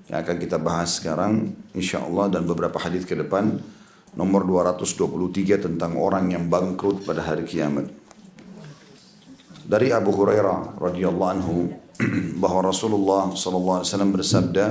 yang akan kita bahas sekarang insyaallah dan beberapa hadis ke depan, nomor 223 tentang orang yang bangkrut pada hari kiamat. Dari Abu Hurairah radhiyallahu anhu bahwa Rasulullah sallallahu alaihi wasallam bersabda,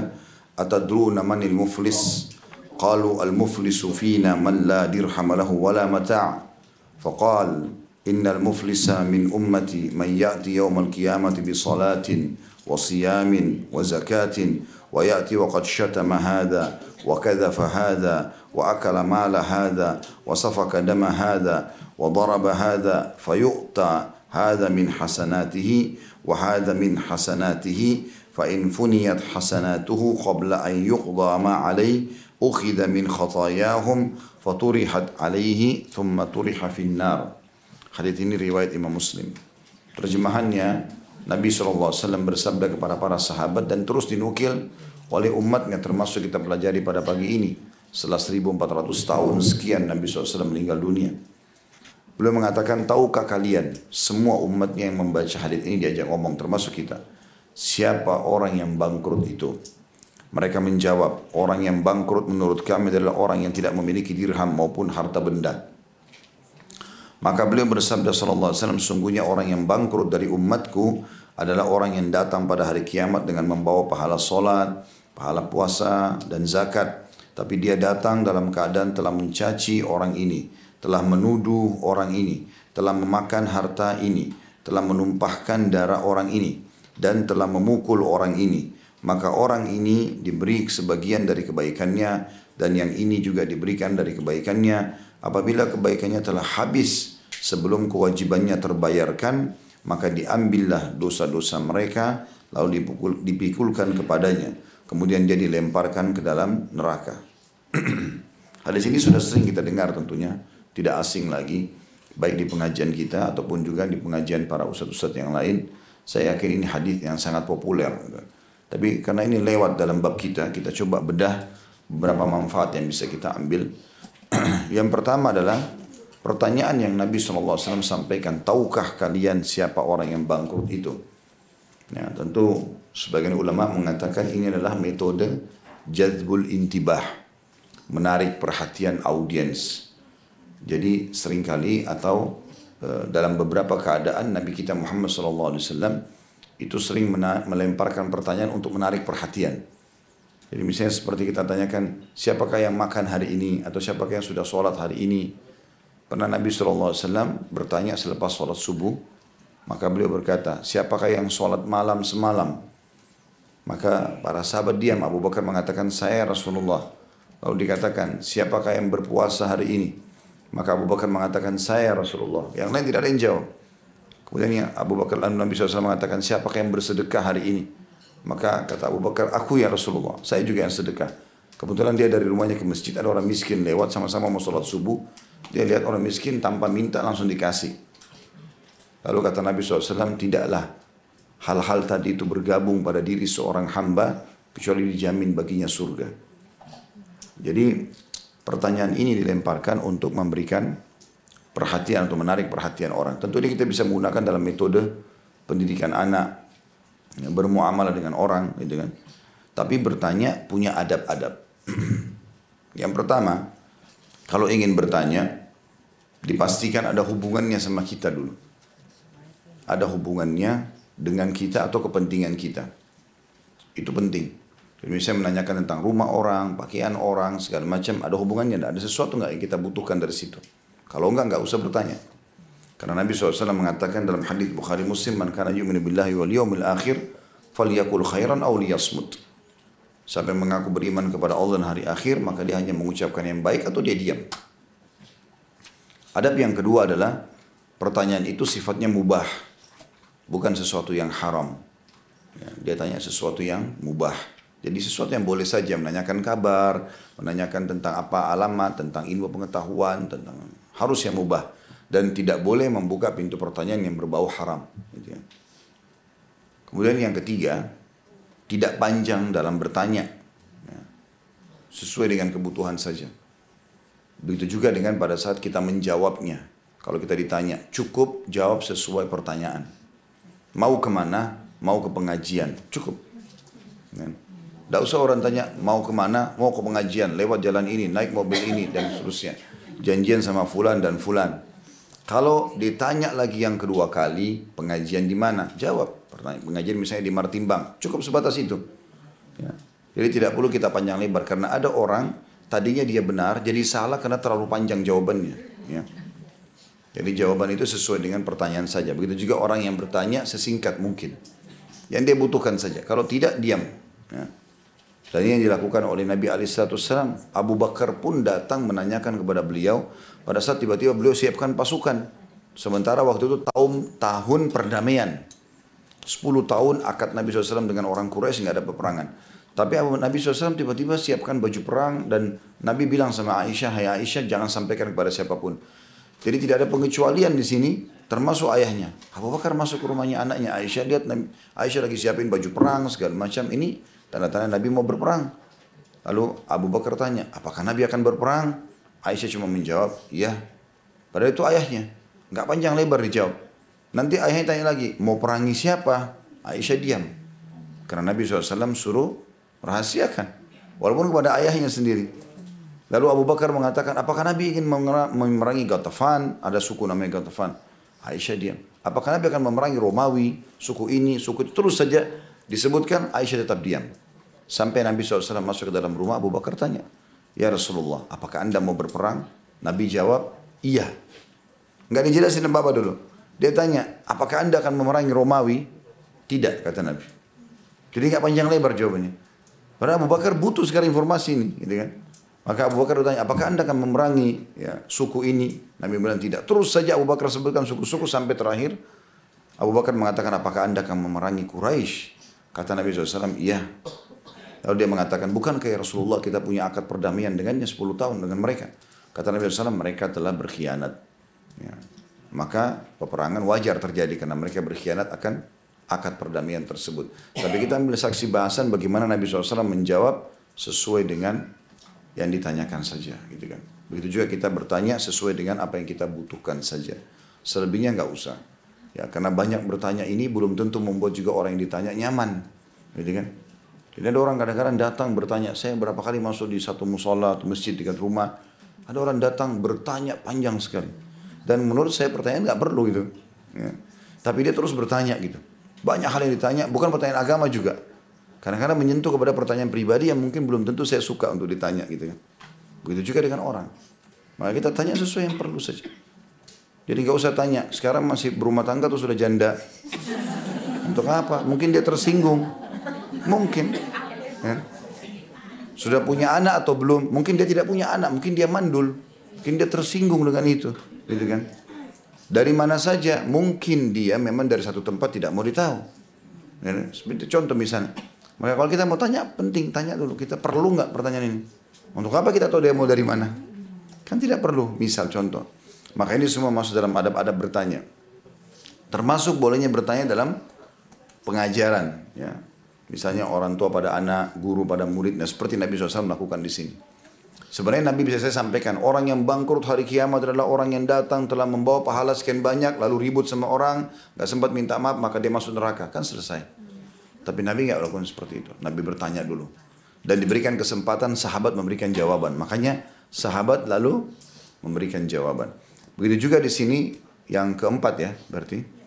"Atadruna manil muflis?" Qalu al-muflisu fina man la dirham lahu wala mata'. Faqal innal muflisa min ummati man ya'ti yawmal qiyamati bi salatin wa siyamin wa zakatin wa ya'ti wa qad shatama hadha wa kadhafa hadha wa akala mala hadha wa safaka dama hadha wa daraba hadha fayu'ta hadha min hasanatihi wa hadha min hasanatihi fa in funiyat hasanatuhu qabla an yuqda ma alayhi ukhidha min khatayahum faturihat alaihi thumma turiha finnar. Hadits ini riwayat Imam Muslim. Terjemahannya, Nabi SAW bersabda kepada para sahabat dan terus dinukil oleh umatnya, termasuk kita pelajari pada pagi ini. Setelah 1400 tahun sekian Nabi SAW meninggal dunia. Beliau mengatakan, tahukah kalian, semua umatnya yang membaca hadits ini diajak ngomong, termasuk kita, siapa orang yang bangkrut itu? Mereka menjawab, orang yang bangkrut menurut kami adalah orang yang tidak memiliki dirham maupun harta benda. Maka beliau bersabda sallallahu alaihi wasallam, sungguhnya orang yang bangkrut dari umatku adalah orang yang datang pada hari kiamat dengan membawa pahala solat, pahala puasa dan zakat. Tapi dia datang dalam keadaan telah mencaci orang ini, telah menuduh orang ini, telah memakan harta ini, telah menumpahkan darah orang ini, dan telah memukul orang ini. Maka orang ini diberi sebagian dari kebaikannya dan yang ini juga diberikan dari kebaikannya. Apabila kebaikannya telah habis sebelum kewajibannya terbayarkan, maka diambillah dosa-dosa mereka lalu dipikulkan kepadanya. Kemudian dia dilemparkan ke dalam neraka. Hadis ini sudah sering kita dengar tentunya, tidak asing lagi, baik di pengajian kita ataupun juga di pengajian para ustadz-ustadz yang lain. Saya yakin ini hadis yang sangat populer. Tapi karena ini lewat dalam bab kita coba bedah beberapa manfaat yang bisa kita ambil. Yang pertama adalah pertanyaan yang Nabi SAW sampaikan, tahukah kalian siapa orang yang bangkrut itu? Ya, tentu sebagian ulama mengatakan ini adalah metode jadzbul intibah, menarik perhatian audiens. Jadi seringkali atau dalam beberapa keadaan Nabi kita Muhammad SAW itu sering melemparkan pertanyaan untuk menarik perhatian. Jadi misalnya seperti kita tanyakan, siapakah yang makan hari ini? Atau siapakah yang sudah sholat hari ini? Pernah Nabi SAW bertanya selepas sholat subuh, maka beliau berkata, siapakah yang sholat malam semalam? Maka para sahabat diam. Abu Bakar mengatakan, saya Rasulullah. Lalu dikatakan, siapakah yang berpuasa hari ini? Maka Abu Bakar mengatakan, saya Rasulullah. Yang lain tidak ada yang jawab. Kemudian Abu Bakar Nabi SAW mengatakan, siapakah yang bersedekah hari ini? Maka kata Abu Bakar, aku ya Rasulullah, saya juga yang sedekah. Kebetulan dia dari rumahnya ke masjid, ada orang miskin lewat sama-sama mau sholat subuh. Dia lihat orang miskin tanpa minta langsung dikasih. Lalu kata Nabi SAW, tidaklah hal-hal tadi itu bergabung pada diri seorang hamba, kecuali dijamin baginya surga. Jadi pertanyaan ini dilemparkan untuk memberikan perhatian, untuk menarik perhatian orang. Tentu ini kita bisa menggunakan dalam metode pendidikan anak, bermuamalah dengan orang, gitu kan. Tapi bertanya punya adab-adab. Yang pertama, kalau ingin bertanya, dipastikan ada hubungannya sama kita dulu. Ada hubungannya dengan kita atau kepentingan kita. Itu penting. Jadi misalnya menanyakan tentang rumah orang, pakaian orang, segala macam, ada hubungannya, ada sesuatu nggak yang kita butuhkan dari situ. Kalau enggak usah bertanya. Karena Nabi SAW mengatakan dalam hadis Bukhari Muslim, man kana yu'minu billahi wal yawmil akhir falyakul khairan aw liyasmut. Siapa yang mengaku beriman kepada Allah dan hari akhir, maka dia hanya mengucapkan yang baik atau dia diam. Adab yang kedua adalah pertanyaan itu sifatnya mubah, bukan sesuatu yang haram. Ya, dia tanya sesuatu yang mubah. Jadi sesuatu yang boleh saja, menanyakan kabar, menanyakan tentang apa alamat, tentang ilmu pengetahuan, tentang harus yang mubah. Dan tidak boleh membuka pintu pertanyaan yang berbau haram. Gitu ya. Kemudian yang ketiga, tidak panjang dalam bertanya. Ya, sesuai dengan kebutuhan saja. Begitu juga dengan pada saat kita menjawabnya. Kalau kita ditanya, cukup jawab sesuai pertanyaan. Mau kemana? Mau ke pengajian. Cukup. Ya. Tidak usah orang tanya mau kemana, mau ke pengajian, lewat jalan ini, naik mobil ini, dan seterusnya. Janjian sama fulan dan fulan. Kalau ditanya lagi yang kedua kali, pengajian di mana? Jawab, pengajian misalnya di Martimbang. Cukup sebatas itu. Ya. Jadi tidak perlu kita panjang lebar, karena ada orang tadinya dia benar, jadi salah karena terlalu panjang jawabannya. Ya. Jadi jawaban itu sesuai dengan pertanyaan saja. Begitu juga orang yang bertanya sesingkat mungkin. Yang dia butuhkan saja. Kalau tidak, diam. Ya. Dan ini yang dilakukan oleh Nabi SAW. Abu Bakar pun datang menanyakan kepada beliau. Pada saat tiba-tiba beliau siapkan pasukan. Sementara waktu itu tahun perdamaian. 10 tahun akad Nabi SAW dengan orang Quraisy nggak ada peperangan. Tapi Nabi SAW tiba-tiba siapkan baju perang. Dan Nabi bilang sama Aisyah, hai Aisyah jangan sampaikan kepada siapapun. Jadi tidak ada pengecualian di sini, termasuk ayahnya. Abu Bakar masuk ke rumahnya anaknya Aisyah, lihat Aisyah lagi siapin baju perang segala macam. Ini tanda-tanda Nabi mau berperang. Lalu Abu Bakar tanya, apakah Nabi akan berperang? Aisyah cuma menjawab, iya. Padahal itu ayahnya. Nggak panjang lebar dijawab. Nanti ayahnya tanya lagi, mau perangi siapa? Aisyah diam. Karena Nabi SAW suruh rahasiakan. Walaupun kepada ayahnya sendiri. Lalu Abu Bakar mengatakan, apakah Nabi ingin memerangi Ghatafan? Ada suku namanya Ghatafan. Aisyah diam. Apakah Nabi akan memerangi Romawi? Suku ini, suku itu. Terus saja disebutkan, Aisyah tetap diam. Sampai Nabi SAW masuk ke dalam rumah, Abu Bakar tanya, ya Rasulullah, apakah anda mau berperang? Nabi jawab, iya. Nggak dijelasin apa-apa dulu. Dia tanya, apakah anda akan memerangi Romawi? Tidak, kata Nabi. Jadi nggak panjang lebar jawabannya. Padahal Abu Bakar butuh sekarang informasi ini, gitu kan? Maka Abu Bakar bertanya, apakah anda akan memerangi suku ini? Nabi bilang tidak. Terus saja Abu Bakar sebutkan suku-suku sampai terakhir. Abu Bakar mengatakan, apakah anda akan memerangi Quraisy? Kata Nabi SAW, iya. Lalu dia mengatakan, bukankah ya Rasulullah kita punya akad perdamaian dengannya 10 tahun dengan mereka? Kata Nabi SAW, mereka telah berkhianat. Ya. Maka peperangan wajar terjadi karena mereka berkhianat akan akad perdamaian tersebut. Tapi kita ambil saksi bahasan bagaimana Nabi SAW menjawab sesuai dengan yang ditanyakan saja. Gitu kan. Begitu juga kita bertanya sesuai dengan apa yang kita butuhkan saja. Selebihnya nggak usah. Ya, karena banyak bertanya ini belum tentu membuat juga orang yang ditanya nyaman. Gitu kan. Jadi ada orang kadang-kadang datang bertanya, saya berapa kali masuk di satu musola atau masjid dekat rumah, ada orang datang bertanya panjang sekali. Dan menurut saya pertanyaan nggak perlu gitu. Ya. Tapi dia terus bertanya gitu. Banyak hal yang ditanya, bukan pertanyaan agama juga. Kadang-kadang menyentuh kepada pertanyaan pribadi yang mungkin belum tentu saya suka untuk ditanya gitu kan. Begitu juga dengan orang. Maka kita tanya sesuai yang perlu saja. Jadi nggak usah tanya, sekarang masih berumah tangga atau sudah janda? Untuk apa? Mungkin dia tersinggung. Mungkin. Ya. Sudah punya anak atau belum? Mungkin dia tidak punya anak, mungkin dia mandul. Mungkin dia tersinggung dengan itu. Gitu kan? Dari mana saja, mungkin dia memang dari satu tempat tidak mau ditahu. Ya. Seperti contoh misalnya. Maka kalau kita mau tanya, penting tanya dulu. Kita perlu nggak pertanyaan ini? Untuk apa kita tahu dia mau dari mana? Kan tidak perlu. Misal contoh. Maka ini semua masuk dalam adab-adab bertanya. Termasuk bolehnya bertanya dalam pengajaran. Ya. Misalnya orang tua pada anak, guru pada murid. Nah, seperti Nabi SAW melakukan di sini. Sebenarnya Nabi bisa saya sampaikan, orang yang bangkrut hari kiamat adalah orang yang datang telah membawa pahala sekian banyak, lalu ribut sama orang, gak sempat minta maaf, maka dia masuk neraka. Kan selesai. Tapi Nabi gak lakukan seperti itu. Nabi bertanya dulu. Dan diberikan kesempatan sahabat memberikan jawaban. Makanya sahabat lalu memberikan jawaban. Begitu juga di sini yang keempat ya, berarti.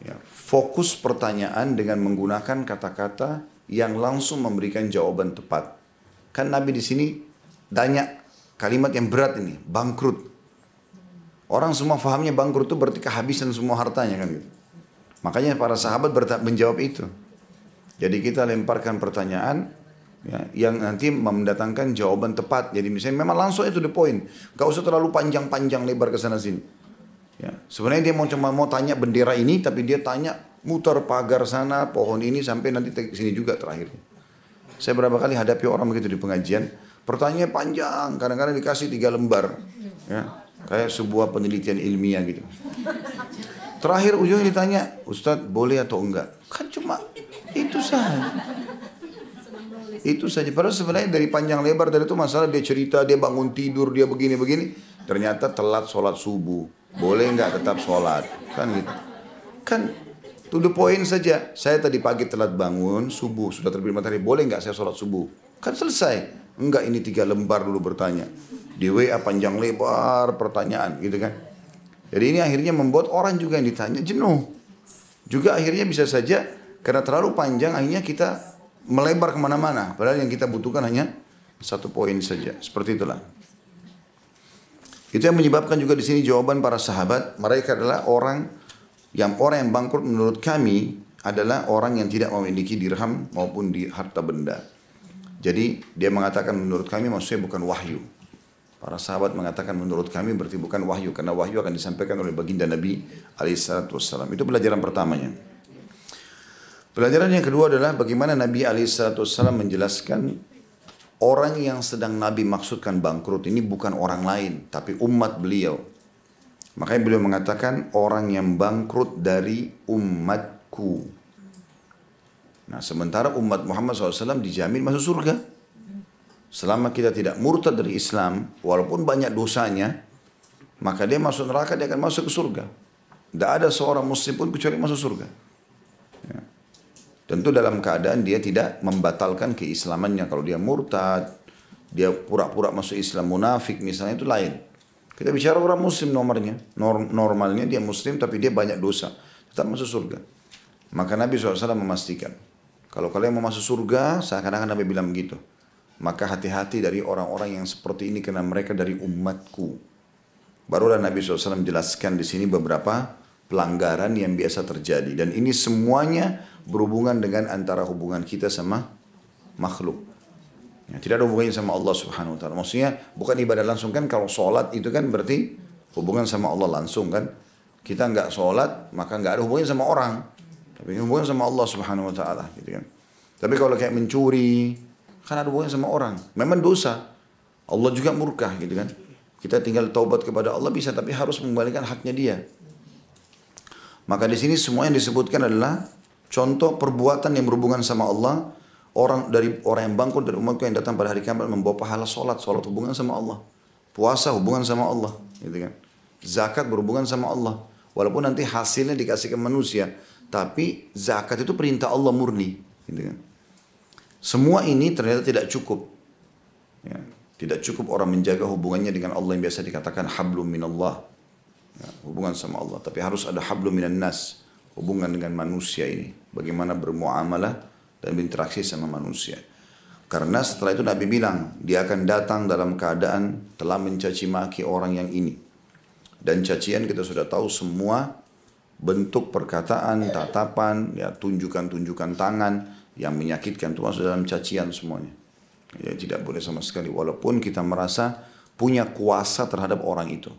Ya, fokus pertanyaan dengan menggunakan kata-kata yang langsung memberikan jawaban tepat. Kan Nabi di sini tanya kalimat yang berat ini, bangkrut. Orang semua fahamnya bangkrut itu berarti kehabisan semua hartanya kan gitu. Makanya para sahabat menjawab itu. Jadi kita lemparkan pertanyaan ya, yang nanti mendatangkan jawaban tepat. Jadi misalnya memang langsung itu the point. Gak usah terlalu panjang-panjang lebar ke sana sini. Ya, sebenarnya dia cuma mau tanya bendera ini, tapi dia tanya mutar pagar sana, pohon ini sampai nanti sini juga terakhirnya. Saya berapa kali hadapi orang begitu di pengajian, pertanyaannya panjang, kadang-kadang dikasih 3 lembar, ya, kayak sebuah penelitian ilmiah gitu. Terakhir ujungnya ditanya, Ustadz boleh atau enggak? Kan cuma itu saja. Itu saja. Padahal sebenarnya dari panjang lebar dari itu masalah dia cerita, dia bangun tidur, dia begini-begini, ternyata telat sholat subuh. Boleh nggak tetap sholat? Kan gitu. Kan To the point saja. Saya tadi pagi telat bangun, subuh, sudah terbit matahari. Boleh nggak saya sholat subuh? Kan selesai. Enggak, ini 3 lembar dulu bertanya. Di WA panjang lebar pertanyaan gitu kan. Jadi ini akhirnya membuat orang juga yang ditanya jenuh. Juga akhirnya bisa saja karena terlalu panjang akhirnya kita melebar kemana-mana. Padahal yang kita butuhkan hanya 1 poin saja. Seperti itulah. Itu yang menyebabkan juga di sini jawaban para sahabat. Mereka adalah orang yang bangkrut menurut kami adalah orang yang tidak memiliki dirham maupun di harta benda. Jadi dia mengatakan menurut kami maksudnya bukan wahyu. Para sahabat mengatakan menurut kami berarti bukan wahyu. Karena wahyu akan disampaikan oleh baginda Nabi SAW. Itu pelajaran pertamanya. Pelajaran yang kedua adalah bagaimana Nabi SAW menjelaskan orang yang sedang Nabi maksudkan bangkrut ini bukan orang lain. Tapi umat beliau. Makanya beliau mengatakan orang yang bangkrut dari umatku. Nah sementara umat Muhammad SAW dijamin masuk surga. Selama kita tidak murtad dari Islam, walaupun banyak dosanya, maka dia masuk neraka, dia akan masuk ke surga. Tidak ada seorang muslim pun kecuali masuk surga. Ya. Tentu dalam keadaan dia tidak membatalkan keislamannya. Kalau dia murtad, dia pura-pura masuk Islam munafik misalnya, itu lain. Kita bicara orang muslim nomornya. Normalnya dia muslim tapi dia banyak dosa. Tetap masuk surga. Maka Nabi SAW memastikan. Kalau kalian mau masuk surga, seakan-akan Nabi bilang begitu. Maka hati-hati dari orang-orang yang seperti ini karena mereka dari umatku. Barulah Nabi SAW jelaskan di sini beberapa pelanggaran yang biasa terjadi. Dan ini semuanya berhubungan dengan antara hubungan kita sama makhluk. Ya, tidak ada hubungannya sama Allah Subhanahu Wa Taala. Maksudnya bukan ibadah langsung kan, kalau sholat itu kan berarti hubungan sama Allah langsung kan. Kita nggak sholat maka nggak ada hubungannya sama orang. Tapi hubungan sama Allah Subhanahu Wa Taala gitu kan. Tapi kalau kayak mencuri kan ada hubungannya sama orang. Memang dosa. Allah juga murka gitu kan. Kita tinggal taubat kepada Allah bisa, tapi harus mengembalikan haknya dia. Maka di sini semua yang disebutkan adalah contoh perbuatan yang berhubungan sama Allah. Orang yang bangkrut dari umatku yang datang pada hari kiamat membawa pahala sholat hubungan sama Allah, puasa hubungan sama Allah, gitu kan. Zakat berhubungan sama Allah, walaupun nanti hasilnya dikasihkan manusia, tapi zakat itu perintah Allah murni, gitu kan. Semua ini ternyata tidak cukup, ya, tidak cukup orang menjaga hubungannya dengan Allah yang biasa dikatakan hablum minallah, ya, hubungan sama Allah, tapi harus ada hablum minan nas, hubungan dengan manusia ini, bagaimana bermuamalah dan berinteraksi sama manusia. Karena setelah itu Nabi bilang, dia akan datang dalam keadaan telah mencaci maki orang yang ini. Dan cacian kita sudah tahu semua bentuk perkataan, tatapan, ya tunjukan-tunjukan tangan yang menyakitkan itu masuk dalam cacian semuanya. Ya, tidak boleh sama sekali walaupun kita merasa punya kuasa terhadap orang itu.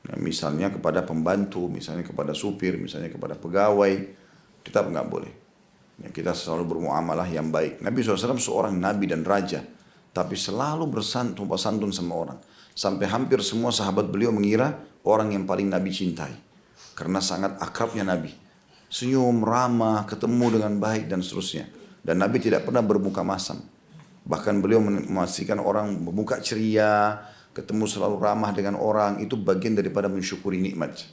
Ya, misalnya kepada pembantu, misalnya kepada supir, misalnya kepada pegawai, tetap nggak boleh. Ya, kita selalu bermuamalah yang baik. Nabi SAW seorang nabi dan raja, tapi selalu bersantun sama orang. Sampai hampir semua sahabat beliau mengira orang yang paling Nabi cintai. Karena sangat akrabnya Nabi. Senyum, ramah, ketemu dengan baik dan seterusnya. Dan Nabi tidak pernah bermuka masam. Bahkan beliau memastikan orang bermuka ceria, ketemu selalu ramah dengan orang. Itu bagian daripada mensyukuri nikmat.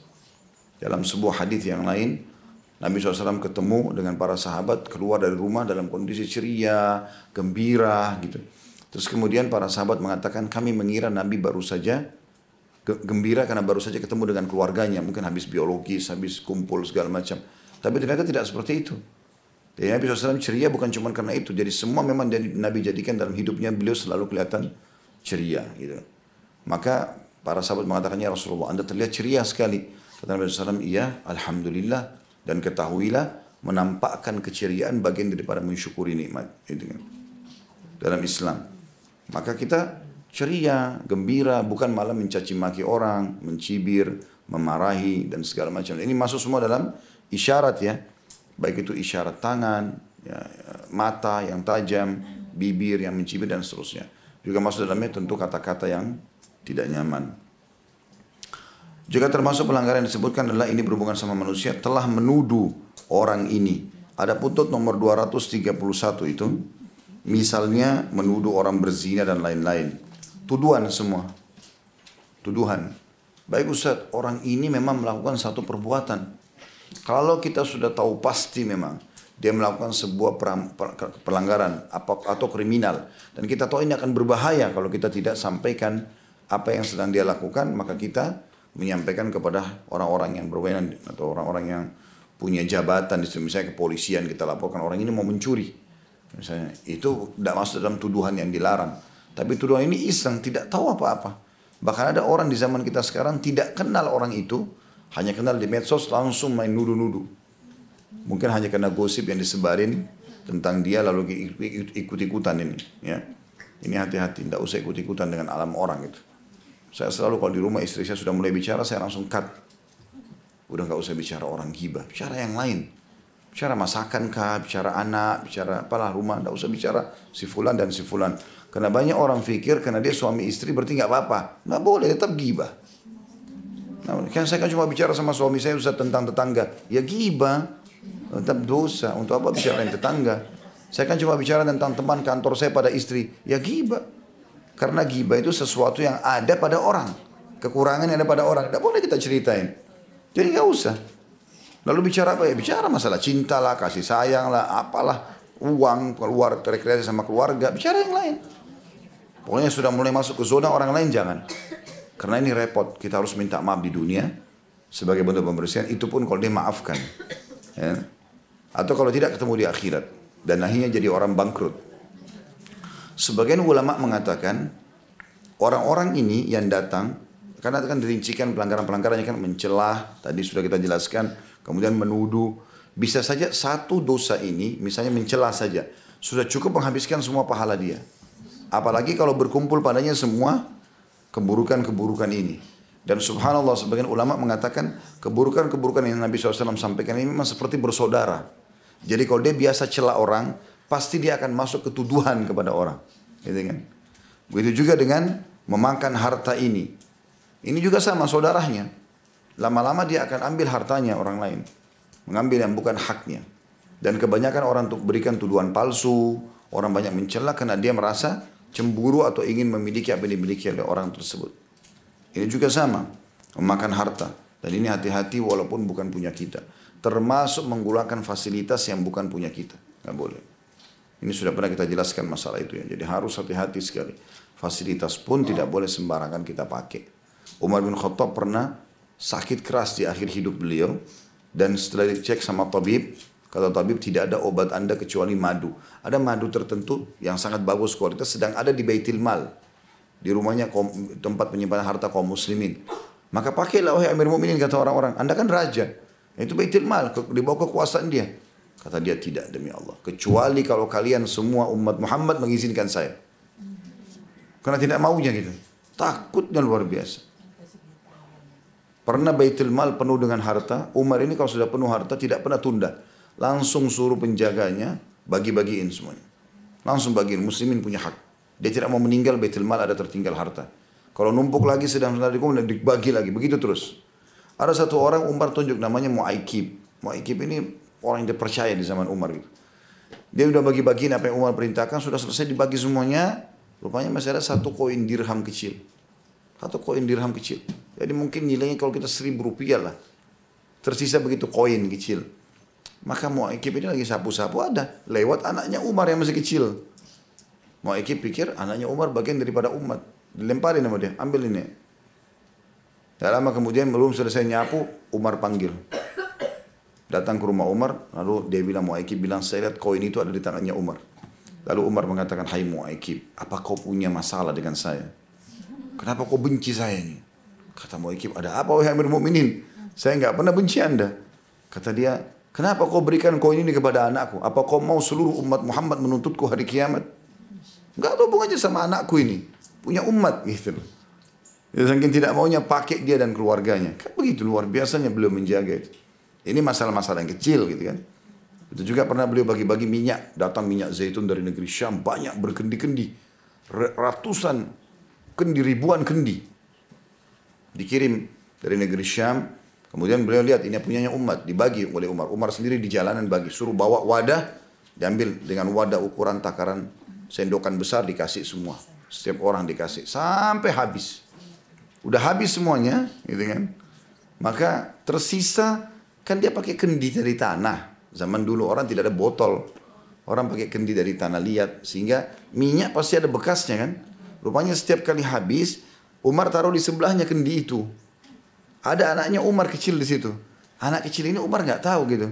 Dalam sebuah hadis yang lain, Nabi SAW ketemu dengan para sahabat keluar dari rumah dalam kondisi ceria, gembira gitu. Terus kemudian para sahabat mengatakan kami mengira Nabi baru saja gembira karena baru saja ketemu dengan keluarganya. Mungkin habis biologis, habis kumpul segala macam. Tapi ternyata tidak seperti itu. Jadi Nabi SAW ceria bukan cuma karena itu. Jadi semua memang Nabi jadikan dalam hidupnya beliau selalu kelihatan ceria gitu. Maka para sahabat mengatakan ya Rasulullah Anda terlihat ceria sekali. Kata Nabi SAW iya Alhamdulillah. Dan ketahuilah menampakkan keceriaan bagian daripada mensyukuri nikmat gitu kan. Dalam Islam maka kita ceria, gembira, bukan malah mencaci maki orang, mencibir, memarahi dan segala macam. Ini masuk semua dalam isyarat ya, baik itu isyarat tangan, ya, mata yang tajam, bibir yang mencibir dan seterusnya. Juga masuk dalamnya tentu kata-kata yang tidak nyaman. Juga termasuk pelanggaran yang disebutkan adalah ini berhubungan sama manusia telah menuduh orang ini. Ada putut nomor 231 itu. Misalnya menuduh orang berzina dan lain-lain. Tuduhan semua. Tuduhan. Baik Ustaz, orang ini memang melakukan satu perbuatan. Kalau kita sudah tahu pasti memang dia melakukan sebuah pelanggaran atau kriminal, dan kita tahu ini akan berbahaya kalau kita tidak sampaikan apa yang sedang dia lakukan, maka kita menyampaikan kepada orang-orang yang berwenang atau orang-orang yang punya jabatan, misalnya kepolisian, kita laporkan orang ini mau mencuri. Misalnya, itu tidak masuk dalam tuduhan yang dilarang. Tapi tuduhan ini iseng, tidak tahu apa-apa. Bahkan ada orang di zaman kita sekarang tidak kenal orang itu, hanya kenal di medsos langsung main nuduh-nuduh. Mungkin hanya karena gosip yang disebarin tentang dia lalu ikut-ikutan ini. Ya. Ini hati-hati, tidak usah ikut-ikutan dengan alam orang itu. Saya selalu kalau di rumah istri saya sudah mulai bicara, saya langsung cut. Udah nggak usah bicara orang gibah, bicara yang lain. Bicara masakan kah, bicara anak, bicara apalah rumah, tidak usah bicara si fulan dan si fulan. Karena banyak orang pikir karena dia suami istri berarti nggak apa-apa. Nggak boleh, tetap gibah. Nah, kan saya kan cuma bicara sama suami saya Ustaz tentang tetangga. Ya gibah, tetap dosa. Untuk apa bicara dengan tetangga? Saya kan cuma bicara tentang teman kantor saya pada istri. Ya gibah. Karena gibah itu sesuatu yang ada pada orang. Kekurangan yang ada pada orang. Tidak boleh kita ceritain. Jadi nggak usah. Lalu bicara apa ya? Bicara masalah cinta lah, kasih sayang lah, apalah. Uang, keluar, rekreasi sama keluarga. Bicara yang lain. Pokoknya sudah mulai masuk ke zona orang lain jangan. Karena ini repot, kita harus minta maaf di dunia sebagai bentuk pembersihan, itu pun kalau dia maafkan. Ya. Atau kalau tidak ketemu di akhirat dan akhirnya jadi orang bangkrut. Sebagian ulama mengatakan orang-orang ini yang datang, karena kan dirincikan pelanggaran-pelanggarannya kan mencelah, tadi sudah kita jelaskan, kemudian menuduh, bisa saja satu dosa ini, misalnya mencelah saja, sudah cukup menghabiskan semua pahala dia. Apalagi kalau berkumpul padanya semua keburukan-keburukan ini. Dan subhanallah sebagian ulama mengatakan keburukan-keburukan yang Nabi SAW sampaikan ini memang seperti bersaudara. Jadi kalau dia biasa celah orang, pasti dia akan masuk ketuduhan kepada orang. Gitu kan? Begitu juga dengan memakan harta ini. Ini juga sama saudaranya. Lama-lama dia akan ambil hartanya orang lain. Mengambil yang bukan haknya. Dan kebanyakan orang untuk berikan tuduhan palsu, orang banyak mencela karena dia merasa cemburu atau ingin memiliki apa yang dimiliki oleh orang tersebut. Ini juga sama, memakan harta. Dan ini hati-hati walaupun bukan punya kita. Termasuk menggunakan fasilitas yang bukan punya kita. Nggak boleh. Ini sudah pernah kita jelaskan masalah itu ya. Jadi harus hati-hati sekali. Fasilitas pun tidak boleh sembarangan kita pakai. Umar bin Khattab pernah sakit keras di akhir hidup beliau. Dan setelah dicek sama tabib, kata tabib tidak ada obat anda kecuali madu. Ada madu tertentu yang sangat bagus kualitas sedang ada di Baitul Mal. Di rumahnya tempat penyimpanan harta kaum muslimin. Maka pakailah wahai Amir Mu'minin kata orang-orang. Anda kan raja. Itu Baitul Mal, di bawah kekuasaan dia. Kata dia tidak demi Allah. Kecuali kalau kalian semua umat Muhammad mengizinkan saya. Karena tidak maunya gitu. Takutnya luar biasa. Pernah Baitul Mal penuh dengan harta. Umar ini kalau sudah penuh harta tidak pernah tunda. Langsung suruh penjaganya bagi-bagiin semuanya. Langsung bagiin, muslimin punya hak. Dia tidak mau meninggal, Baitul Mal ada tertinggal harta. Kalau numpuk lagi sedang dikumpul, dibagi lagi, begitu terus. Ada satu orang Umar tunjuk namanya Mu'aikib. Mu'aikib ini orang yang dipercaya di zaman Umar gitu. Dia sudah bagi-bagiin apa yang Umar perintahkan, sudah selesai dibagi semuanya. Rupanya masih ada satu koin dirham kecil. Satu koin dirham kecil. Jadi mungkin nilainya kalau kita 1.000 rupiah lah. Tersisa begitu koin kecil. Maka Mu'aikib ini lagi sapu-sapu ada. Lewat anaknya Umar yang masih kecil. Mu'aikib pikir anaknya Umar bagian daripada umat. Dilemparin sama dia. Ambil ini. Tak lama kemudian belum selesai nyapu. Umar panggil. Datang ke rumah Umar. Lalu dia bilang, Mu'aikib bilang, saya lihat koin itu ada di tangannya Umar. Lalu Umar mengatakan, hai Mu'aikib, apa kau punya masalah dengan saya? Kenapa kau benci saya ini? Kata Mu'aikib, ada apa wahai Amir Mu'minin? Saya enggak pernah benci anda. Kata dia, kenapa kau berikan koin ini kepada anakku? Apa kau mau seluruh umat Muhammad menuntutku hari kiamat? Enggak ada hubungannya sama anakku ini. Punya umat gitu loh. Dia saking tidak maunya pakai dia dan keluarganya. Kan begitu luar biasanya beliau menjaga itu. Ini masalah-masalah yang kecil gitu kan. Itu juga pernah beliau bagi-bagi minyak. Datang minyak zaitun dari negeri Syam. Banyak berkendi-kendi. Ratusan kendi, ribuan kendi. Dikirim dari negeri Syam. Kemudian beliau lihat ini punyanya umat. Dibagi oleh Umar. Umar sendiri di jalanan bagi. Suruh bawa wadah. Diambil dengan wadah ukuran takaran sendokan besar dikasih semua. Setiap orang dikasih. Sampai habis. Udah habis semuanya. Gitu kan. Maka tersisa kan dia pakai kendi dari tanah. Zaman dulu orang tidak ada botol. Orang pakai kendi dari tanah liat. Sehingga minyak pasti ada bekasnya kan. Rupanya setiap kali habis, Umar taruh di sebelahnya kendi itu. Ada anaknya Umar kecil di situ. Anak kecil ini Umar nggak tahu gitu.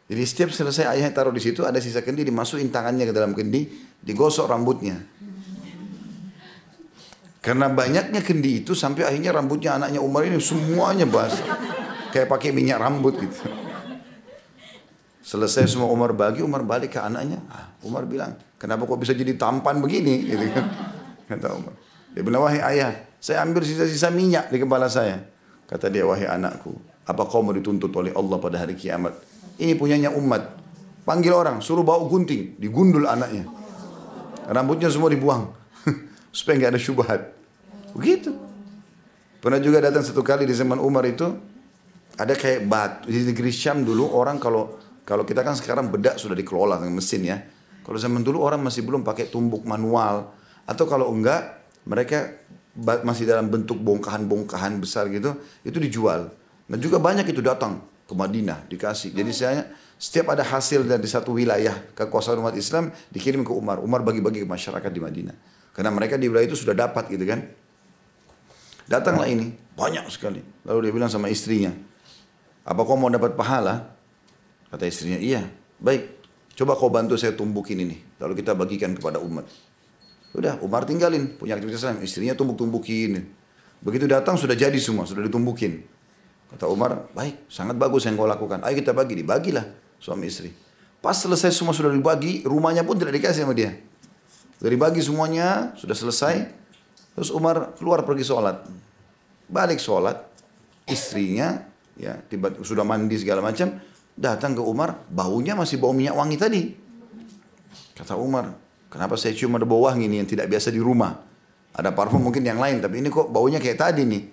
Jadi setiap selesai ayahnya taruh di situ, ada sisa kendi, dimasukin tangannya ke dalam kendi, digosok rambutnya. Karena banyaknya kendi itu sampai akhirnya rambutnya anaknya Umar ini semuanya basah. Kayak pakai minyak rambut gitu. Selesai semua Umar bagi, Umar balik ke anaknya. Umar bilang, kenapa kok bisa jadi tampan begini? Gitu kan. Kata Umar. Dia bilang, wahai ayah, saya ambil sisa-sisa minyak di kepala saya. Kata dia, wahai anakku, apa kau mau dituntut oleh Allah pada hari kiamat? Ini punyanya umat. Panggil orang, suruh bawa gunting, digundul anaknya. Rambutnya semua dibuang. Supaya nggak ada syubhat. Begitu. Pernah juga datang satu kali di zaman Umar itu, ada kayak batu. Di negeri Syam dulu orang kalau kita kan sekarang bedak sudah dikelola dengan mesin ya. Kalau zaman dulu orang masih belum pakai tumbuk manual. Atau kalau enggak, mereka masih dalam bentuk bongkahan-bongkahan besar gitu, itu dijual. Dan juga banyak itu datang ke Madinah, dikasih. Jadi saya setiap ada hasil dari satu wilayah kekuasaan umat Islam, dikirim ke Umar. Umar bagi-bagi ke masyarakat di Madinah. Karena mereka di wilayah itu sudah dapat gitu kan. Datanglah ini, banyak sekali. Lalu dia bilang sama istrinya, apa kau mau dapat pahala? Kata istrinya, iya. Baik, coba kau bantu saya tumbukin ini. Lalu kita bagikan kepada umat. Udah, Umar tinggalin, punya aktivitas lain. Istrinya tumbuk-tumbukin. Begitu datang sudah jadi semua, sudah ditumbukin. Kata Umar, baik, sangat bagus yang kau lakukan. Ayo kita bagi, dibagilah suami istri. Pas selesai semua sudah dibagi, rumahnya pun tidak dikasih sama dia. Sudah dibagi semuanya, sudah selesai. Terus Umar keluar pergi sholat. Balik sholat, istrinya ya tiba sudah mandi segala macam, datang ke Umar, baunya masih bau minyak wangi tadi. Kata Umar, kenapa saya cium ada bau wangi ini yang tidak biasa di rumah? Ada parfum mungkin yang lain, tapi ini kok baunya kayak tadi nih.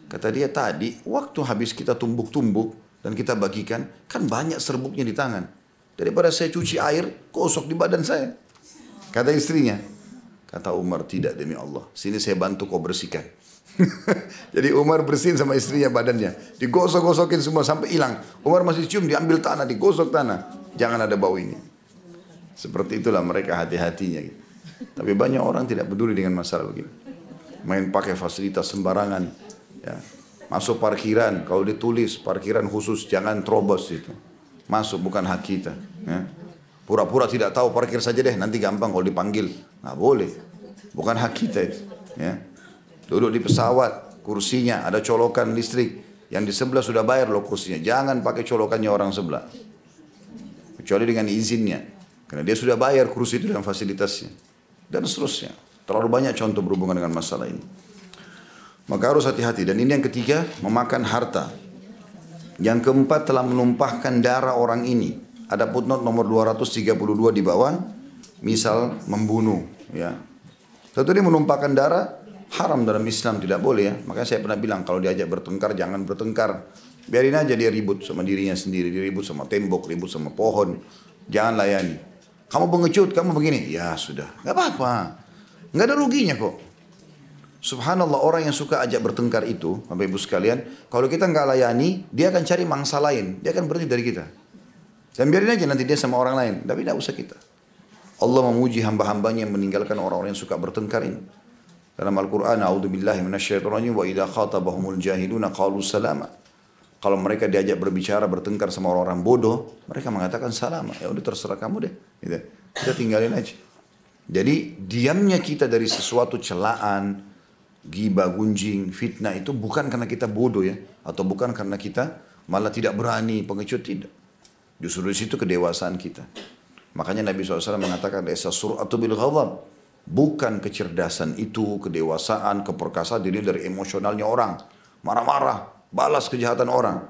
Kata dia, tadi waktu habis kita tumbuk-tumbuk dan kita bagikan, kan banyak serbuknya di tangan. Daripada saya cuci air, gosok di badan saya. Kata istrinya. Kata Umar, tidak demi Allah. Sini saya bantu kau bersihkan. Jadi Umar bersihin sama istrinya badannya. Digosok-gosokin semua sampai hilang. Umar masih cium, diambil tanah, digosok tanah. Jangan ada bau ini. Seperti itulah mereka hati-hatinya. Gitu. Tapi banyak orang tidak peduli dengan masalah begini. Main pakai fasilitas sembarangan. Ya. Masuk parkiran, kalau ditulis parkiran khusus jangan terobos itu. Masuk bukan hak kita. Ya. Pura-pura tidak tahu, parkir saja deh, nanti gampang kalau dipanggil. Nggak boleh, bukan hak kita itu. Ya. Duduk di pesawat, kursinya ada colokan listrik. Yang di sebelah sudah bayar loh kursinya. Jangan pakai colokannya orang sebelah. Kecuali dengan izinnya. Karena dia sudah bayar kursi itu dengan fasilitasnya. Dan seterusnya. Terlalu banyak contoh berhubungan dengan masalah ini. Maka harus hati-hati. Dan ini yang ketiga, memakan harta. Yang keempat, telah menumpahkan darah orang ini. Ada footnote nomor 232 di bawah. Misal membunuh. Ya. Tentu ini menumpahkan darah haram dalam Islam, tidak boleh ya. Makanya saya pernah bilang kalau diajak bertengkar jangan bertengkar. Biarin aja dia ribut sama dirinya sendiri. Dia ribut sama tembok, ribut sama pohon. Jangan layani. Kamu pengecut, kamu begini. Ya sudah, gak apa-apa. Gak ada ruginya kok. Subhanallah, orang yang suka ajak bertengkar itu, Bapak Ibu sekalian, kalau kita nggak layani, dia akan cari mangsa lain. Dia akan berhenti dari kita. Dan biarin aja nanti dia sama orang lain. Tapi tidak usah kita. Allah memuji hamba-hambanya yang meninggalkan orang-orang yang suka bertengkar ini. Dalam Al-Quran, A'udzubillahi minasyaitonirrajim, wa idha khatabahumul jahiluna qalu salama. Kalau mereka diajak berbicara, bertengkar sama orang-orang bodoh, mereka mengatakan salama. Ya udah terserah kamu deh. Gitu. Kita tinggalin aja. Jadi diamnya kita dari sesuatu celaan, ghibah, gunjing, fitnah itu bukan karena kita bodoh ya. Atau bukan karena kita malah tidak berani, pengecut, tidak. Justru di situ kedewasaan kita. Makanya Nabi SAW mengatakan, Esa sur'atu bil ghadab. Bukan kecerdasan itu, kedewasaan, keperkasaan diri dari emosionalnya orang. Marah-marah, balas kejahatan orang.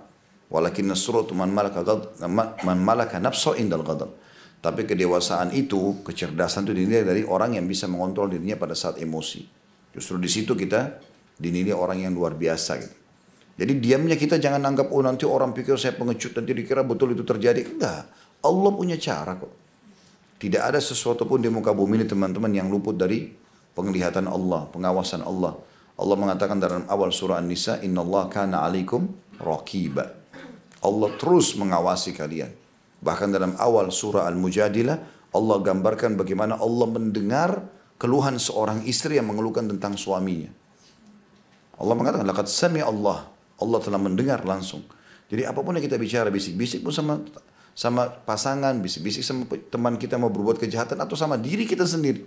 Walakin sur'atu man malaka nafsu indal ghadab. Tapi kedewasaan itu, kecerdasan itu dinilai dari orang yang bisa mengontrol dirinya pada saat emosi. Justru di situ kita dinilai orang yang luar biasa gitu. Jadi diamnya kita jangan anggap, oh nanti orang pikir saya pengecut, nanti dikira betul itu terjadi. Enggak, Allah punya cara kok. Tidak ada sesuatu pun di muka bumi ini teman-teman yang luput dari penglihatan Allah, pengawasan Allah. Allah mengatakan dalam awal surah An-Nisa, Inna Allah kana alikum raqiba. Allah terus mengawasi kalian. Bahkan dalam awal surah Al-Mujadilah, Allah gambarkan bagaimana Allah mendengar keluhan seorang istri yang mengeluhkan tentang suaminya. Allah mengatakan, laqad sami Allah. Allah telah mendengar langsung. Jadi apapun yang kita bicara, bisik-bisik pun sama pasangan, bisik-bisik sama teman kita mau berbuat kejahatan atau sama diri kita sendiri.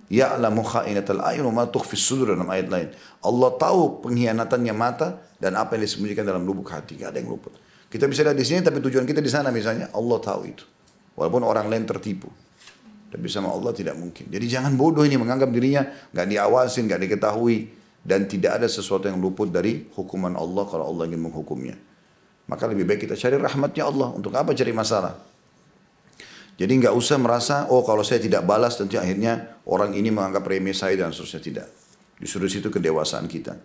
Ya'lamu kha'inatal a'yun wa ma tukhfis sudur dalam ayat lain. Allah tahu pengkhianatannya mata dan apa yang disembunyikan dalam lubuk hati. Gak ada yang luput. Kita bisa lihat di sini tapi tujuan kita di sana misalnya, Allah tahu itu. Walaupun orang lain tertipu. Tapi sama Allah tidak mungkin. Jadi jangan bodoh ini menganggap dirinya gak diawasin, gak diketahui. Dan tidak ada sesuatu yang luput dari hukuman Allah kalau Allah ingin menghukumnya. Maka lebih baik kita cari rahmatnya Allah. Untuk apa cari masalah? Jadi nggak usah merasa, oh kalau saya tidak balas nanti akhirnya orang ini menganggap remeh saya dan seterusnya. Tidak. Justru situ kedewasaan kita.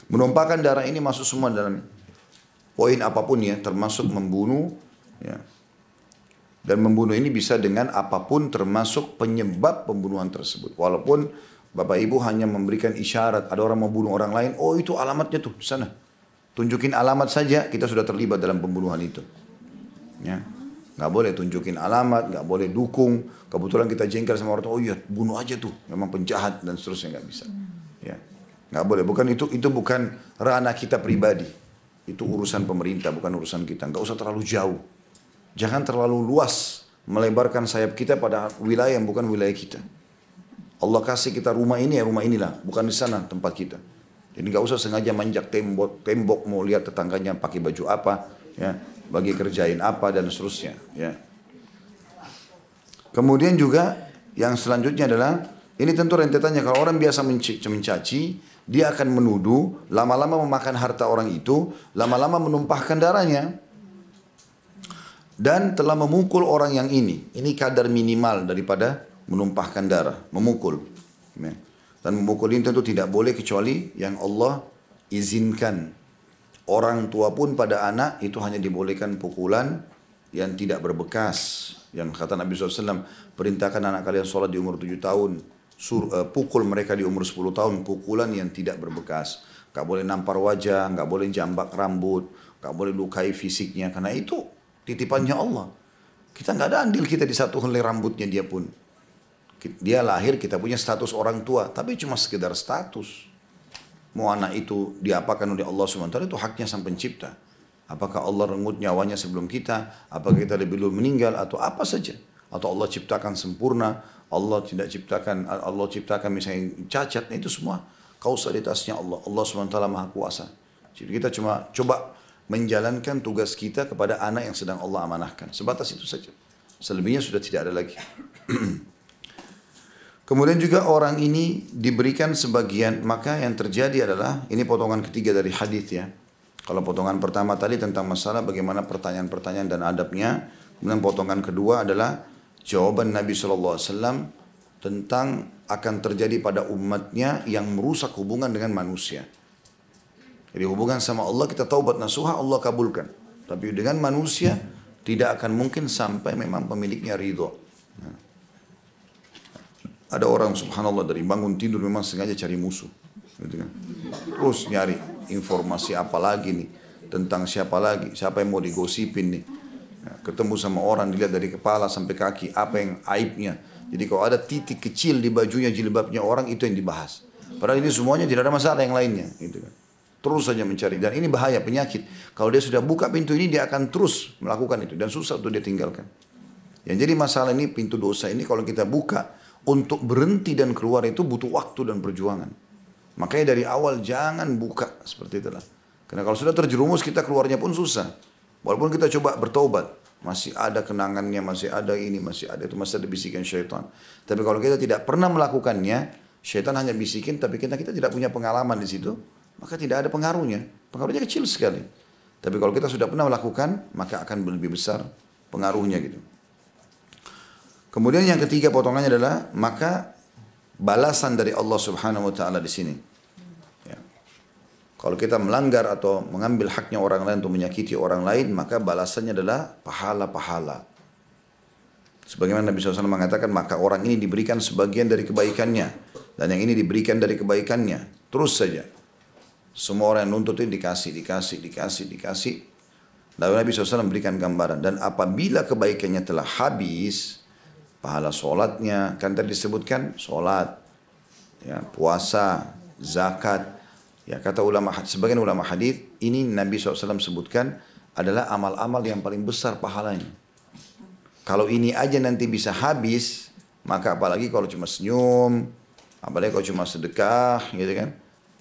Menumpahkan darah ini masuk semua dalam poin apapun ya, termasuk membunuh. Ya. Dan membunuh ini bisa dengan apapun termasuk penyebab pembunuhan tersebut. Walaupun Bapak Ibu hanya memberikan isyarat, ada orang mau bunuh orang lain, oh itu alamatnya tuh, sana. Tunjukin alamat saja, kita sudah terlibat dalam pembunuhan itu. Ya. Nggak boleh tunjukin alamat, nggak boleh dukung. Kebetulan kita jengkel sama orang tua, oh iya bunuh aja tuh, memang penjahat dan seterusnya, nggak bisa. Ya, nggak boleh. Bukan itu bukan ranah kita pribadi. Itu urusan pemerintah, bukan urusan kita. Nggak usah terlalu jauh. Jangan terlalu luas melebarkan sayap kita pada wilayah yang bukan wilayah kita. Allah kasih kita rumah ini ya rumah inilah, bukan di sana tempat kita. Jadi nggak usah sengaja manjak tembok mau lihat tetangganya pakai baju apa, ya. Bagi kerjain apa dan seterusnya, ya. Kemudian juga yang selanjutnya adalah ini tentu rentetannya kalau orang biasa mencaci, dia akan menuduh, lama-lama memakan harta orang itu, lama-lama menumpahkan darahnya dan telah memukul orang yang ini. Ini kadar minimal daripada menumpahkan darah, memukul. Dan memukul ini tentu tidak boleh kecuali yang Allah izinkan. Orang tua pun pada anak itu hanya dibolehkan pukulan yang tidak berbekas. Yang kata Nabi SAW, perintahkan anak kalian sholat di umur 7 tahun. Pukul mereka di umur 10 tahun, pukulan yang tidak berbekas. Gak boleh nampar wajah, gak boleh jambak rambut, gak boleh lukai fisiknya. Karena itu titipannya Allah. Kita gak ada andil kita di satu helai rambutnya dia pun. Dia lahir, kita punya status orang tua. Tapi cuma sekedar status. Mau anak itu diapakan oleh Allah SWT itu haknya sang pencipta. Apakah Allah renggut nyawanya sebelum kita? Apakah kita lebih dulu meninggal? Atau apa saja? Atau Allah ciptakan sempurna? Allah ciptakan misalnya cacat. Itu semua kausalitasnya Allah. Allah SWT Maha Kuasa. Jadi kita cuma coba menjalankan tugas kita kepada anak yang sedang Allah amanahkan. Sebatas itu saja. Selebihnya sudah tidak ada lagi. Kemudian juga orang ini diberikan sebagian, maka yang terjadi adalah, ini potongan ketiga dari hadis ya. Kalau potongan pertama tadi tentang masalah bagaimana pertanyaan-pertanyaan dan adabnya, kemudian potongan kedua adalah jawaban Nabi SAW tentang akan terjadi pada umatnya yang merusak hubungan dengan manusia. Jadi hubungan sama Allah kita taubat nasuha Allah kabulkan. Tapi dengan manusia tidak akan mungkin sampai memang pemiliknya ridho. Nah. Ada orang subhanallah dari bangun tidur memang sengaja cari musuh. Gitu kan. Terus nyari informasi apa lagi nih. Tentang siapa lagi. Siapa yang mau digosipin nih. Nah, ketemu sama orang dilihat dari kepala sampai kaki. Apa yang aibnya. Jadi kalau ada titik kecil di bajunya jilbabnya orang itu yang dibahas. Padahal ini semuanya tidak ada masalah yang lainnya. Gitu kan. Terus saja mencari. Dan ini bahaya penyakit. Kalau dia sudah buka pintu ini dia akan terus melakukan itu. Dan susah untuk dia tinggalkan. Yang jadi masalah ini pintu dosa ini kalau kita buka. Untuk berhenti dan keluar itu butuh waktu dan perjuangan. Makanya dari awal jangan buka seperti itulah. Karena kalau sudah terjerumus kita keluarnya pun susah. Walaupun kita coba bertaubat, masih ada kenangannya, masih ada ini, masih ada itu, masih ada bisikan syaitan. Tapi kalau kita tidak pernah melakukannya, syaitan hanya bisikin, tapi kita tidak punya pengalaman di situ, maka tidak ada pengaruhnya. Pengaruhnya kecil sekali. Tapi kalau kita sudah pernah melakukan, maka akan lebih besar pengaruhnya gitu. Kemudian yang ketiga potongannya adalah maka balasan dari Allah Subhanahu wa taala di sini. Ya. Kalau kita melanggar atau mengambil haknya orang lain untuk menyakiti orang lain, maka balasannya adalah pahala-pahala. Sebagaimana Nabi SAW mengatakan, maka orang ini diberikan sebagian dari kebaikannya dan yang ini diberikan dari kebaikannya. Terus saja. Semua orang yang nuntut ini dikasih. Lalu Nabi SAW memberikan gambaran. Dan apabila kebaikannya telah habis, pahala sholatnya, kan tadi disebutkan sholat, ya, puasa, zakat. Ya, kata ulama, sebagian ulama hadis ini Nabi SAW sebutkan adalah amal-amal yang paling besar pahalanya. Kalau ini aja nanti bisa habis, maka apalagi kalau cuma senyum, apalagi kalau cuma sedekah, gitu kan.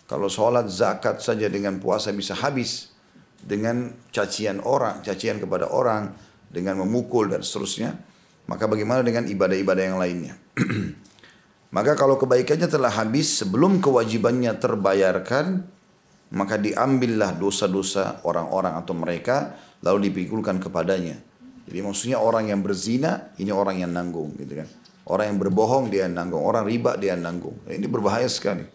Kalau sholat, zakat saja dengan puasa bisa habis. Dengan cacian orang, cacian kepada orang, dengan memukul dan seterusnya, maka bagaimana dengan ibadah-ibadah yang lainnya? Maka kalau kebaikannya telah habis sebelum kewajibannya terbayarkan, maka diambillah dosa-dosa orang-orang atau mereka lalu dipikulkan kepadanya. Jadi maksudnya orang yang berzina ini orang yang nanggung, gitu kan? Orang yang berbohong dia yang nanggung, orang riba dia yang nanggung. Ini berbahaya sekali.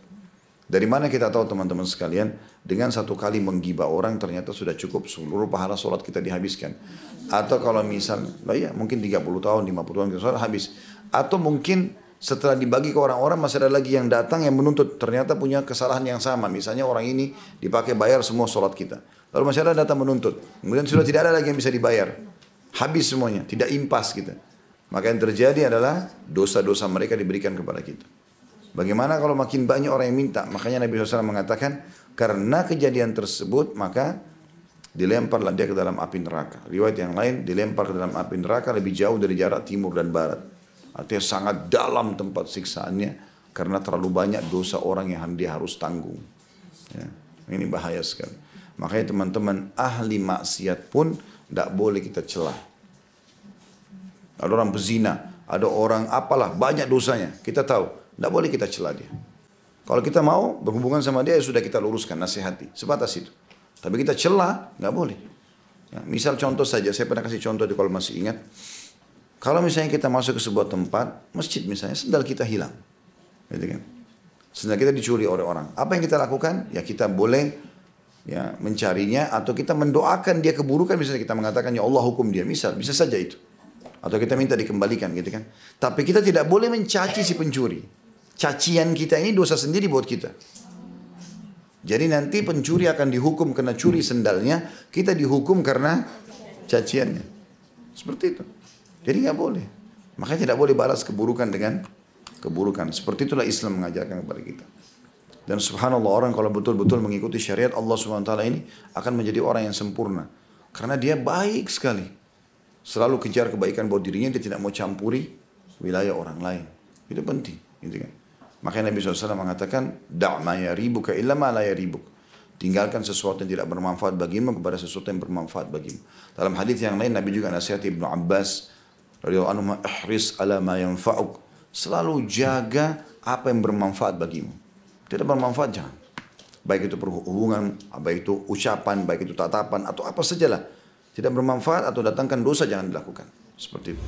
Dari mana kita tahu teman-teman sekalian, dengan satu kali menggibah orang ternyata sudah cukup seluruh pahala sholat kita dihabiskan. Atau kalau misal, ya mungkin 30 tahun, 50 tahun kita sholat habis. Atau mungkin setelah dibagi ke orang-orang masih ada lagi yang datang yang menuntut ternyata punya kesalahan yang sama. Misalnya orang ini dipakai bayar semua sholat kita. Lalu masih ada datang menuntut. Kemudian sudah tidak ada lagi yang bisa dibayar. Habis semuanya, tidak impas kita. Maka yang terjadi adalah dosa-dosa mereka diberikan kepada kita. Bagaimana kalau makin banyak orang yang minta? Makanya Nabi SAW mengatakan, karena kejadian tersebut, maka dilemparlah dia ke dalam api neraka. Riwayat yang lain, dilempar ke dalam api neraka lebih jauh dari jarak timur dan barat. Artinya sangat dalam tempat siksaannya, karena terlalu banyak dosa orang yang dia harus tanggung. Ya, ini bahaya sekali. Makanya teman-teman, ahli maksiat pun tidak boleh kita celah. Ada orang berzina, ada orang apalah, banyak dosanya. Kita tahu. Tidak boleh kita celah dia. Kalau kita mau berhubungan sama dia, ya sudah kita luruskan, nasihati. Sebatas itu. Tapi kita celah, nggak boleh. Ya, misal contoh saja, saya pernah kasih contoh kalau masih ingat. Kalau misalnya kita masuk ke sebuah tempat, masjid misalnya, sendal kita hilang. Gitu kan? Sendal kita dicuri oleh orang. Apa yang kita lakukan? Ya kita boleh ya mencarinya, atau kita mendoakan dia keburukan. Misalnya kita mengatakan, ya Allah hukum dia. Misal, bisa saja itu. Atau kita minta dikembalikan gitu kan. Tapi kita tidak boleh mencaci si pencuri. Cacian kita ini dosa sendiri buat kita. Jadi nanti pencuri akan dihukum karena curi sendalnya, kita dihukum karena caciannya. Seperti itu. Jadi nggak boleh. Makanya tidak boleh balas keburukan dengan keburukan. Seperti itulah Islam mengajarkan kepada kita. Dan subhanallah, orang kalau betul-betul mengikuti syariat Allah Subhanahu wa taala ini akan menjadi orang yang sempurna. Karena dia baik sekali. Selalu kejar kebaikan buat dirinya, dia tidak mau campuri wilayah orang lain. Itu penting, gitu kan. Makanya Nabi SAW mengatakan, da' ma yaribuka illa ma la yaribuk. Tinggalkan sesuatu yang tidak bermanfaat bagimu kepada sesuatu yang bermanfaat bagimu. Dalam hadis yang lain Nabi juga nasihati Ibnu Abbas radhiyallahu anhu, ihris ala ma yanfa'uk. Selalu jaga apa yang bermanfaat bagimu. Tidak bermanfaat jangan. Baik itu perhubungan, baik itu ucapan, baik itu tatapan atau apa sajalah. Tidak bermanfaat atau datangkan dosa jangan dilakukan. Seperti itu.